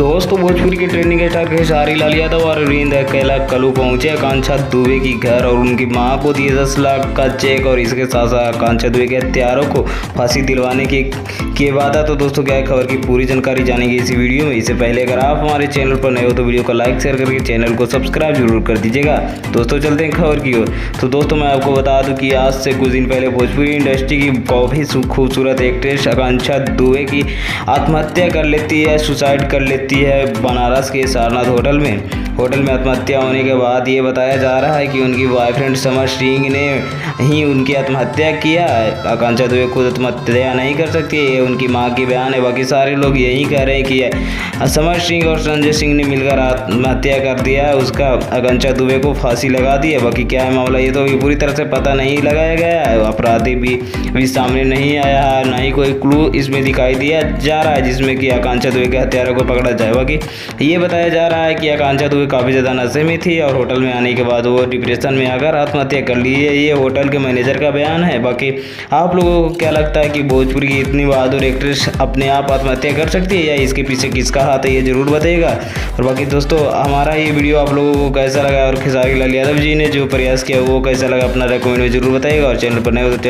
दोस्तों भोजपुरी के trending star Khesari Lal Yadav और अरविंद अकेला कल पहुंचे आकांक्षा दुबे की घर और उनकी मां को दिए 10 लाख का चेक। और इसके साथ साथ आकांक्षा दुबे के हत्यारों को फांसी दिलवाने के वादा। तो दोस्तों क्या है, खबर की पूरी जानकारी जानेंगे इसी वीडियो में। इससे पहले अगर आप हमारे चैनल पर नए हो तो वीडियो को लाइक शेयर करके चैनल को सब्सक्राइब जरूर कर दीजिएगा। दोस्तों चलते हैं खबर की ओर। तो दोस्तों मैं आपको बता दूं कि आज से कुछ दिन पहले भोजपुरी इंडस्ट्री की काफ़ी खूबसूरत एक्ट्रेस आकांक्षा दुबे की आत्महत्या कर लेती है, सुसाइड कर लेती है बनारस के सारनाथ होटल में आत्महत्या होने के बाद ये बताया जा रहा है कि उनकी बॉयफ्रेंड समर सिंह ने ही उनकी आत्महत्या किया है। आकांक्षा दुबे खुद आत्महत्या नहीं कर सकती, ये उनकी मां की बयान है। बाकी सारे लोग यही कह रहे हैं कि समर सिंह और संजय सिंह ने मिलकर आत्महत्या कर दिया है, उसका आकांक्षा दुबे को फांसी लगा दी है। बाकी क्या है मामला, ये तो पूरी तरह से पता नहीं लगाया गया है। अपराधी भी सामने नहीं आया है, ना ही कोई क्लू इसमें दिखाई दिया जा रहा है जिसमें कि आकांक्षा दुबे के हत्यारों को पकड़ा जाए। बाकी ये बताया जा रहा है कि आकांक्षा दुबे काफ़ी ज़्यादा नशे में थी और होटल में आने के बाद वो डिप्रेशन में आकर आत्महत्या कर ली है, ये होटल के मैनेजर का बयान है। बाकी आप लोगों को क्या लगता है कि भोजपुरी की इतनी बहादुर एक्ट्रेस अपने आप आत्महत्या कर सकती है या इसके पीछे किसका हाथ है, ये जरूर बताइएगा। और बाकी दोस्तों हमारा ये वीडियो आप लोगों को कैसा लगा और खेसारी लाल यादव जी ने जो प्रयास किया वो कैसा लगा, अपना रेकमेंड में जरूर बताइएगा। और चैनल पर नए हो तो चैनल